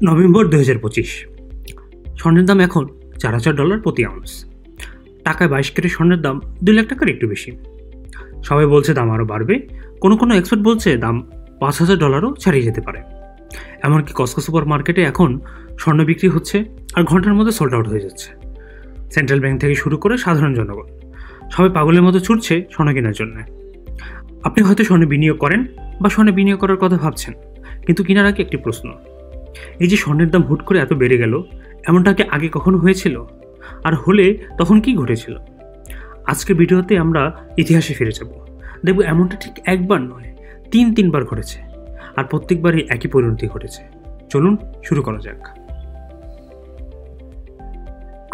November 2025। স্বর্ণের দাম এখন $4,000 প্রতি আউন্স। টাকায় 22 ক্যারেট স্বর্ণের দাম $2,00,000 একটু বেশি। সবাই বলছে দাম আরও বাড়বে, কোনো এক্সপার্ট বলছে দাম $5,000 ছাড়িয়ে যেতে পারে। এমনকি কস্কো সুপার মার্কেটে এখন স্বর্ণ বিক্রি হচ্ছে আর ঘন্টার মধ্যে সোল্ড আউট হয়ে যাচ্ছে। সেন্ট্রাল ব্যাংক থেকে শুরু করে সাধারণ জনগণ সবাই পাগলের মতো ছুটছে স্বর্ণ কেনার জন্য। আপনি হয়তো স্বর্ণে বিনিয়োগ করেন বা স্বর্ণে বিনিয়োগ করার কথা ভাবছেন, কিন্তু কেনার আগে একটি প্রশ্ন, এই যে স্বর্ণের দাম হুট করে এত বেড়ে গেল, এমনটা কি আগে কখনো হয়েছিল? আর হলে তখন কি ঘটেছিল? আজকের ভিডিওতে আমরা ইতিহাসে ফিরে যাব, দেখব এমনটা ঠিক একবার নয়, তিনবার ঘটেছে, আর প্রত্যেকবারই একই পরিণতি ঘটেছে। চলুন শুরু করা যাক।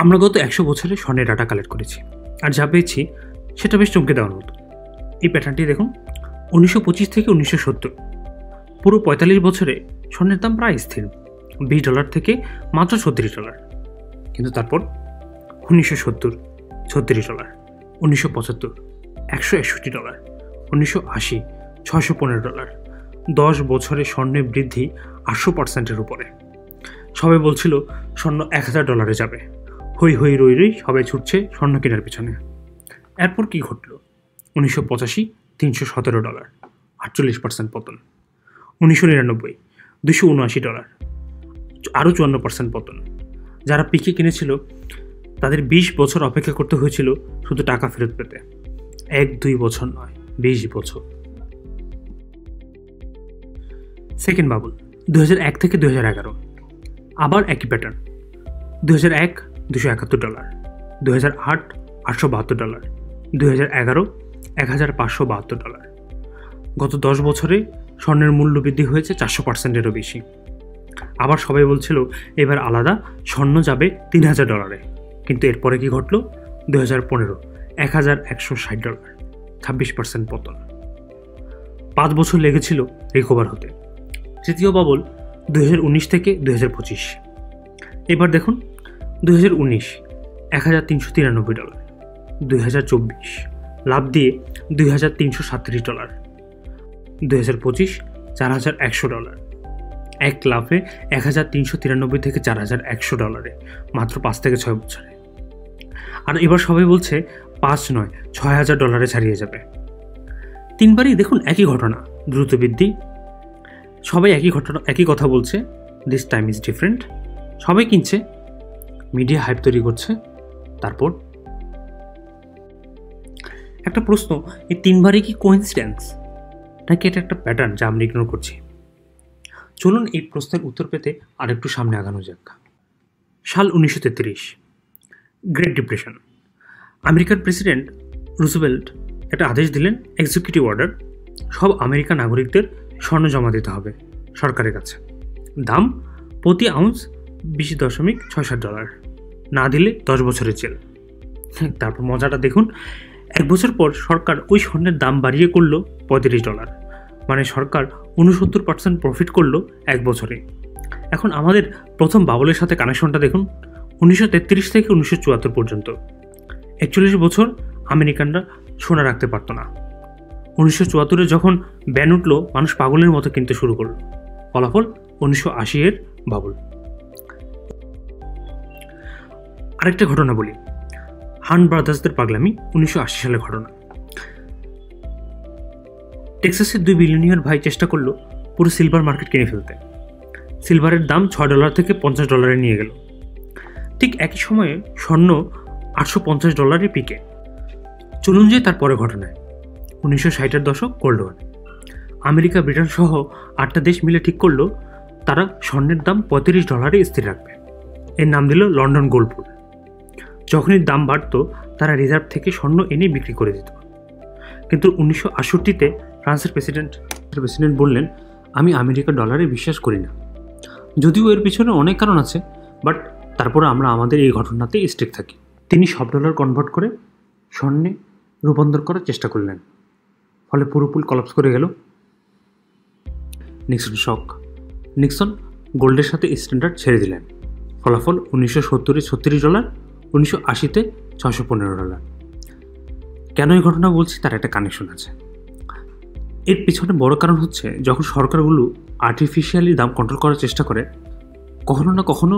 আমরা গত 100 বছরে স্বর্ণের ডাটা কালেক্ট করেছি, আর যা পেয়েছি সেটা বেশ চমকে দেওয়ার মতো। এই প্যাটার্নটি দেখুন, 1925 থেকে 1970 পুরো 45 বছরে স্বর্ণের দাম প্রায় স্থির, $20 থেকে মাত্র $36। কিন্তু তারপর 1970 $36, 1975 $161, 1980 $615। 10 বছরে স্বর্ণের বৃদ্ধি 800%-এর উপরে। সবাই বলছিল স্বর্ণ $1,000 যাবে, হই রই সবাই ছুটছে স্বর্ণ কেনার পিছনে। এরপর কি ঘটল? 1985 $317, 48% পতন। 1999 $279, আরও 54% পতন। যারা পিকে কিনেছিল তাদের 20 বছর অপেক্ষা করতে হয়েছিল শুধু টাকা ফেরত পেতে। 1-2 বছর নয়, 20 বছর। সেকেন্ড বাবল 2001 থেকে 2011, আবার একই প্যাটার্ন। 2001 $271, 2008 $872, 2011 $1,572। গত 10 বছরে স্বর্ণের মূল্য বৃদ্ধি হয়েছে 400%-এরও বেশি। আবার সবাই বলছিল এবার আলাদা, স্বর্ণ যাবে $3,000। কিন্তু এরপরে কি ঘটল? 2015 $1,160, 26% পতন। 5 বছর লেগেছিল রিকভার হতে। তৃতীয় বাবল 2019 থেকে 2025। এবার দেখুন, 2019 $1,393, 2024 লাভ দিয়ে $2,337, 2025 $4,100। এক লাফে $1,393 থেকে $4,100 মাত্র 5 থেকে 6 বছরে। আর এবার সবাই বলছে 5 নয় $6,000 ছাড়িয়ে যাবে। তিনবারই দেখুন একই ঘটনা, দ্রুত বৃদ্ধি। সবাই একই কথা বলছে, দিস টাইম ইজ ডিফারেন্ট। সবাই কিনছে, মিডিয়া হাইপ তৈরি করছে। তারপর একটা প্রশ্ন, এই তিনবারই কি কোইন্সিডেন্স, নাকি এটা একটা প্যাটার্ন যা আমরা ইগনোর করছি? চলুন এই প্রশ্নের উত্তর পেতে আরেকটু সামনে আগানো যাক। সাল 1933, গ্রেট ডিপ্রেশন। আমেরিকার প্রেসিডেন্ট রুজভেল্ট একটা আদেশ দিলেন, এক্সিকিউটিভ অর্ডার, সব আমেরিকান নাগরিকদের স্বর্ণ জমা দিতে হবে সরকারের কাছে। দাম প্রতি আউন্স $20.67, না দিলে 10 বছরের জেল। তারপর মজাটা দেখুন, 1 বছর পর সরকার ওই স্বর্ণের দাম বাড়িয়ে করলো $35, মানে সরকার 69% প্রফিট করলো 1 বছরে। এখন আমাদের প্রথম বাবলের সাথে কানেকশনটা দেখুন, 1933 থেকে 1974 পর্যন্ত 41 বছর আমেরিকানরা সোনা রাখতে পারতো না। 1974-এ যখন ব্যান উঠলো, মানুষ পাগলের মতো কিনতে শুরু করলো। ফলাফল 1980-এর বাবল। আরেকটা ঘটনা বলি, হান ব্রাদার্সদের পাগলামি, 1980 সালের ঘটনা। টেক্সাসের 2 বিলিয়নিয়ার ভাই চেষ্টা করলো পুরো সিলভার মার্কেট কিনে ফেলতে। সিলভারের দাম $6 থেকে $50 নিয়ে গেল। ঠিক একই সময়ে স্বর্ণ $850 পিকে। চলুন যে তারপরে ঘটনায়। 1960-এর দশক, কোল্ড ওয়ার। আমেরিকা, ব্রিটেন সহ 8টা দেশ মিলে ঠিক করলো তারা স্বর্ণের দাম $35 স্থির রাখবে। এর নাম দিল লন্ডন গোল্ড পুল। যখনই দাম বাড়তো তারা রিজার্ভ থেকে স্বর্ণ এনে বিক্রি করে দিত। কিন্তু 1968-তে ফ্রান্সের প্রেসিডেন্ট বললেন, আমি আমেরিকার ডলারে বিশ্বাস করি না। যদিও এর পিছনে অনেক কারণ আছে, বাট তারপরে আমরা আমাদের এই ঘটনাতে স্টিক থাকি। তিনি সব ডলার কনভার্ট করে স্বর্ণে রূপান্তর করার চেষ্টা করলেন। ফলে পুরো পুল কলাপস করে গেল। নিক্সন শক। নিক্সন গোল্ডের সাথে স্ট্যান্ডার্ড ছেড়ে দিলেন। ফলাফল 1970-এ $36, 1980-তে $615। কেন এই ঘটনা বলছি তার একটা কানেকশন আছে। এর পিছনে বড় কারণ হচ্ছে, যখন সরকারগুলো আর্টিফিশিয়ালি দাম কন্ট্রোল করার চেষ্টা করে, কখনো না কখনো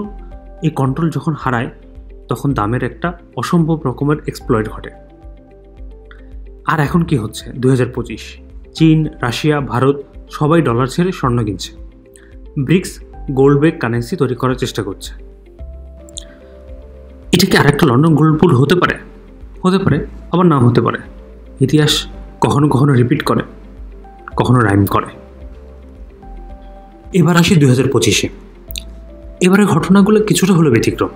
এই কন্ট্রোল যখন হারায় তখন দামের একটা অসম্ভব রকমের এক্সপ্লয়েট ঘটে। আর এখন কি হচ্ছে? 2025, চীন, রাশিয়া, ভারত সবাই ডলার ছেড়ে স্বর্ণ কিনছে। ব্রিক্স গোল্ড বেক কারেন্সি তৈরি করার চেষ্টা করছে। এটা কি আরেকটা লন্ডন গোল্ড পুল হতে পারে? হতে পারে, আবার না হতে পারে। ইতিহাস কখনো কখনো রিপিট করে, কখনো রাইম করে। এবার আসি 2025-এ। এবারে ঘটনাগুলো কিছুটা হলো ব্যতিক্রম।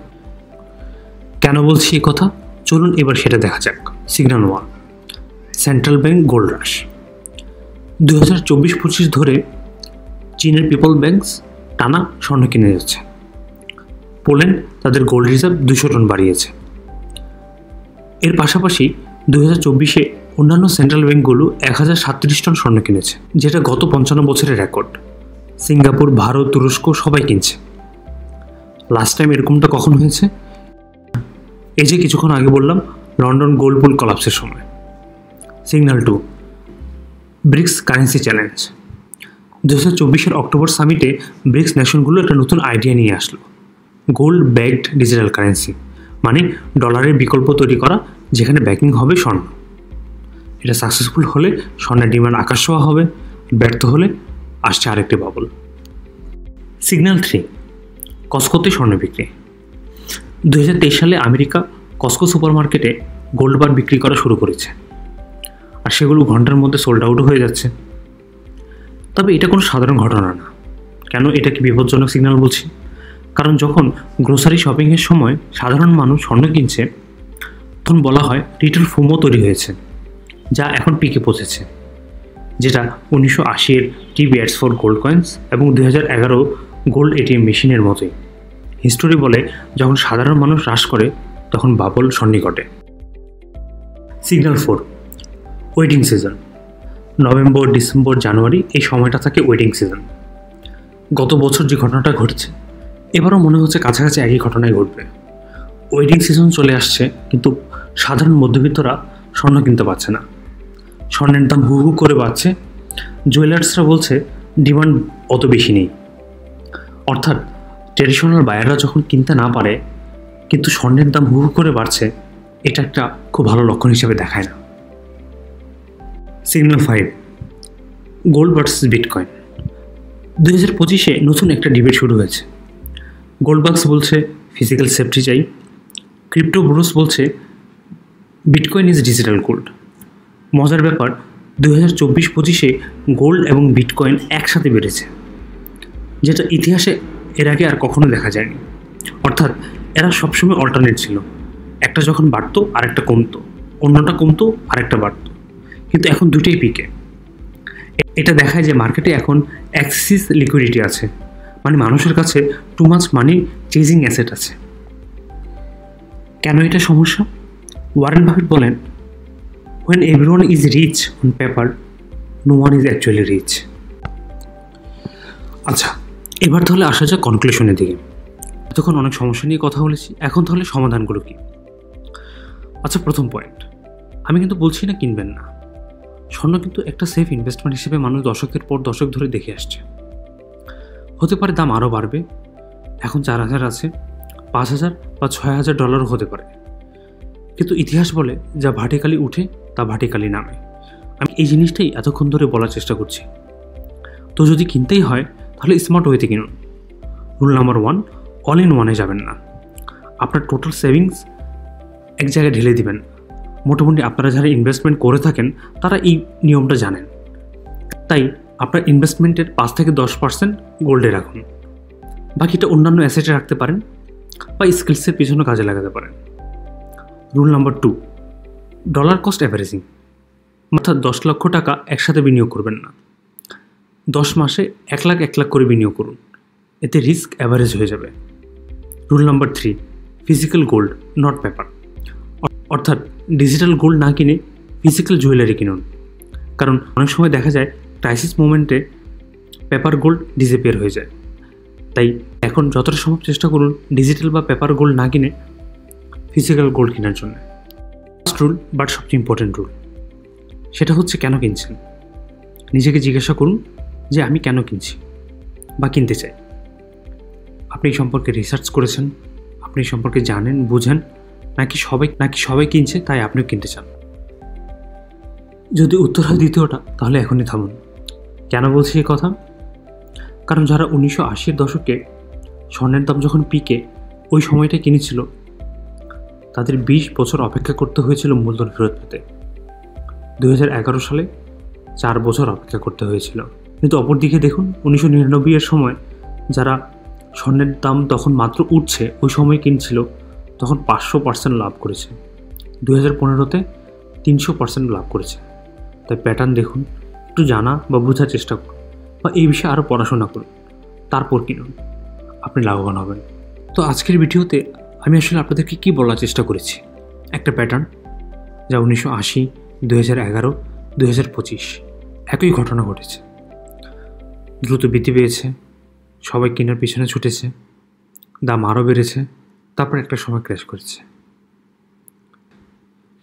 কেন বলছি এই কথা? চলুন এবার সেটা দেখা যাক। সিগন্যাল 1, সেন্ট্রাল ব্যাংক গোল্ড রাশ। 2024-25 ধরে চীনের পিপল ব্যাংকস টানা স্বর্ণ কিনে যাচ্ছে। পোল্যান্ড তাদের গোল্ড রিজার্ভ 200 টন বাড়িয়েছে। এর পাশাপাশি 2024-এ অন্যান্য সেন্ট্রাল ব্যাংকগুলো 1037 টন স্বর্ণ কিনেছে, যেটা গত 55 বছরের রেকর্ড। সিঙ্গাপুর, ভারত, তুরস্ক সবাই কিনছে। লাস্ট টাইম এরকমটা কখন হয়েছে? এই যে কিছুক্ষণ আগে বললাম, লন্ডন গোল্ড পুল কলাপসের সময়। Signal 2, BRICS currency challenge. 2024-এর অক্টোবর সামিটে ব্রিক্স নেশনগুলো একটা নতুন আইডিয়া নিয়ে আসলো, গোল্ড ব্যাকড ডিজিটাল কারেন্সি, মানে ডলারের বিকল্প তৈরি করা যেখানে ব্যাকিং হবে স্বর্ণ। এটা সাকসেসফুল হলে স্বর্ণের ডিমান্ড আকাশ ছোঁয়া হবে, ব্যর্থ হলে আসছে আরেকটি বাবল। সিগন্যাল 3, কসকোতে স্বর্ণ বিক্রি। 2023 সালে আমেরিকা কসকো সুপার মার্কেটে গোল্ড বার বিক্রি করা শুরু করেছে, আর সেগুলো ঘন্টার মধ্যে সোল্ড আউট হয়ে যাচ্ছে। তবে এটা কোনো সাধারণ ঘটনা না। কেন এটাকে বিপজ্জনক সিগন্যাল বলছি? কারণ যখন গ্রোসারি শপিংয়ের সময় সাধারণ মানুষ স্বর্ণ কিনছে, তখন বলা হয় রিটেল ফোমো তৈরি হয়েছে, যা এখন পিকে পৌঁছেছে, যেটা 1980-এর TV ads for gold coins এবং 2011 গোল্ড এটিএম মেশিনের মতোই। হিস্টোরি বলে যখন সাধারণ মানুষ হ্রাস করে তখন বাবল সন্নিকটে। Signal 4, wedding season. November, December, January এই সময়টা থাকে ওয়েডিং সিজন। গত বছর যে ঘটনাটা ঘটেছে এবারও মনে হচ্ছে কাছাকাছি একই ঘটনাই ঘটবে। ওয়েডিং সিজন চলে আসছে, কিন্তু সাধারণ মধ্যবিত্তরা স্বর্ণ কিনতে পারছে না। স্বর্ণের দাম হু হু করে বাড়ছে। জুয়েলার্সরা বলছে ডিমান্ড অত বেশি নেই। অর্থাৎ ট্রেডিশনাল বায়াররা যখন কিনতে না পারে কিন্তু স্বর্ণের দাম হু হু করে বাড়ছে, এটা একটা খুব ভালো লক্ষণ হিসেবে দেখায় না। Signal 5, gold versus bitcoin. 2025-এ নতুন একটা ডিবেট শুরু হয়েছে। গোল্ড বাক্স বলছে ফিজিক্যাল সেফটি চাই, ক্রিপ্টো ব্রোস বলছে বিটকয়েন ইজ ডিজিটাল গোল্ড। মজার ব্যাপার, 2024-25-এ গোল্ড এবং বিটকয়েন একসাথে বেড়েছে, যেটা ইতিহাসে এর আগে আর কখনো দেখা যায়নি। অর্থাৎ এরা সবসময় অল্টারনেট ছিল, একটা যখন বাড়তো আরেকটা কমতো, অন্যটা কমতো আরেকটা বাড়তো, কিন্তু এখন দুটোই পিকে। এটা দেখায় যে মার্কেটে এখন অ্যাক্সিস লিকুইডিটি আছে, মানে মানুষের কাছে too much money chasing asset আছে। কেন এটা সমস্যা? ওয়ারেন বাফেট বলেন, when everyone is rich on paper, no one is actually rich. আচ্ছা, এবার তাহলে আসা যাক কনক্লুশনের দিকে। এতক্ষণ অনেক সমস্যা নিয়ে কথা বলেছি, এখন তাহলে সমাধানগুলো কি? আচ্ছা, প্রথম পয়েন্ট, আমি কিন্তু বলছি না কিনবেন না। স্বর্ণ কিন্তু একটা সেফ ইনভেস্টমেন্ট হিসেবে মানুষ দশকের পর দশক ধরে দেখে আসছে। হতে পারে দাম আরও বাড়বে, এখন 4,000 আছে, 5,000 বা 6,000 ডলারও হতে পারে, কিন্তু ইতিহাস বলে যা ভার্টিক্যালি উঠে তা ভার্টিক্যালি নামে। আমি এই জিনিসটাই এতক্ষণ ধরে বলার চেষ্টা করছি। তো যদি কিনতেই হয় তাহলে স্মার্ট ওয়েতে কিনুন। রুল নাম্বার 1, অল ইন ওয়ানে যাবেন না। আপনার টোটাল সেভিংস এক জায়গায় ঢেলে দিবেন। মোটামুটি আপনারা যারা ইনভেস্টমেন্ট করে থাকেন তারা এই নিয়মটা জানেন। তাই আপনার ইনভেস্টমেন্টের 5 থেকে 10% গোল্ডে রাখুন, বাকিটা অন্যান্য অ্যাসেটে রাখতে পারেন বা স্কিলসের পিছনে কাজে লাগাতে পারেন। Rule number 2, dollar cost averaging, অর্থাৎ 10 লক্ষ টাকা একসাথে বিনিয়োগ করবেন না। 10 মাসে 1 লাখ 1 লাখ করে বিনিয়োগ করুন, এতে রিস্ক অ্যাভারেজ হয়ে যাবে। Rule number 3, physical gold not paper, অর্থাৎ ডিজিটাল গোল্ড না কিনে ফিজিক্যাল জুয়েলারি কিনুন। কারণ অনেক সময় দেখা যায় ক্রাইসিস মোমেন্টে পেপার গোল্ড ডিসঅ্যাপিয়ার হয়ে যায়। তাই এখন যতটা সম্ভব চেষ্টা করুন ডিজিটাল বা পেপার গোল্ড না কিনে ফিজিক্যাল গোল্ড কেনার জন্য। ফার্স্ট রুল, বাট সবচেয়ে ইম্পর্টেন্ট রুল, সেটা হচ্ছে কেন কিনছেন। নিজেকে জিজ্ঞাসা করুন যে আমি কেন কিনছি বা কিনতে চাই। আপনি এই সম্পর্কে রিসার্চ করেছেন, আপনি এই সম্পর্কে জানেন, বুঝেন, নাকি সবাই কিনছে তাই আপনিও কিনতে চান? যদি উত্তর হয় দ্বিতীয়টা, তাহলে এখনই থামুন। কেন বলছি এই কথা? কারণ যারা 1980-এর দশকে স্বর্ণের দাম যখন পিকে ওই সময়টা কিনেছিল, তাদের 20 বছর অপেক্ষা করতে হয়েছিল মূলধন ফেরত পেতে। 2011 সালে 4 বছর অপেক্ষা করতে হয়েছিল। কিন্তু অপরদিকে দেখুন, 1999-এর সময় যারা স্বর্ণের দাম তখন মাত্র উঠছে ওই সময় কিনছিল, তখন 500% লাভ করেছে। 2015-তে 300% লাভ করেছে। তাই প্যাটার্ন দেখুন, একটু জানা বা বোঝার চেষ্টা করুন, বা এই বিষয়ে আরও পড়াশোনা করুন, তারপর কিনুন, আপনি লাভবান হবেন। তো আজকের ভিডিওতে আমি আসলে আপনাদেরকে কী বলার চেষ্টা করেছি, একটা প্যাটার্ন যা 1980, 2011, 2025 একই ঘটনা ঘটেছে। দ্রুত বৃদ্ধি পেয়েছে, সবাই কেনার পিছনে ছুটেছে, দাম আরও বেড়েছে, তারপর একটা সময় ক্র্যাশ করেছে।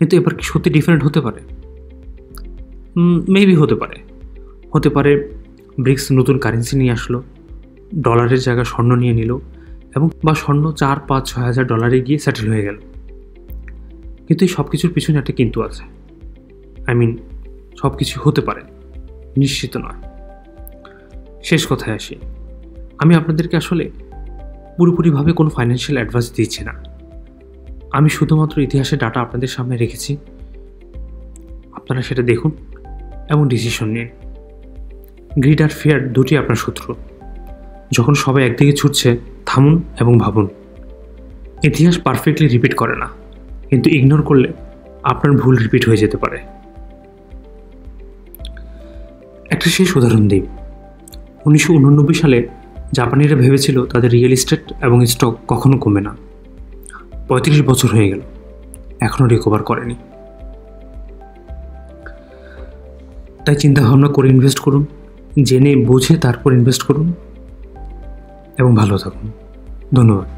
কিন্তু এবার কি সত্যি ডিফারেন্ট হতে পারে? মেবি হতে পারে ব্রিক্স নতুন কারেন্সি নিয়ে আসলো, ডলারের জায়গায় স্বর্ণ নিয়ে নিল, এবং বা স্বর্ণ 4, 5, 6 হাজার ডলারে গিয়ে সেটেল হয়ে গেল। কিন্তু এই সব কিছুর পিছনে একটা কিন্তু আছে। সব কিছু হতে পারে, নিশ্চিত নয়। শেষ কথায় আসি, আমি আপনাদেরকে আসলে পুরোপুরিভাবে কোনো ফাইন্যান্সিয়াল অ্যাডভাইস দিচ্ছি না। আমি শুধুমাত্র ইতিহাসের ডাটা আপনাদের সামনে রেখেছি, আপনারা সেটা দেখুন এবং ডিসিশন নিন। গ্রিড আর ফিয়ার দুটি আপনার শত্রু। যখন সবাই একদিকে ছুটছে, থামুন এবং ভাবুন। ইতিহাস পারফেক্টলি রিপিট করে না, কিন্তু ইগনোর করলে আপনার ভুল রিপিট হয়ে যেতে পারে। একটা শেষ উদাহরণ দিই। 1989 সালে জাপানিরা ভেবেছিল তাদের রিয়েল এস্টেট এবং স্টক কখনো কমে না। 35 বছর হয়ে গেল, এখনও রিকভার করেনি। তাই চিন্তাভাবনা করে ইনভেস্ট করুন, জেনে বুঝে তারপর ইনভেস্ট করুন এবং ভালো থাকুন। ধন্যবাদ।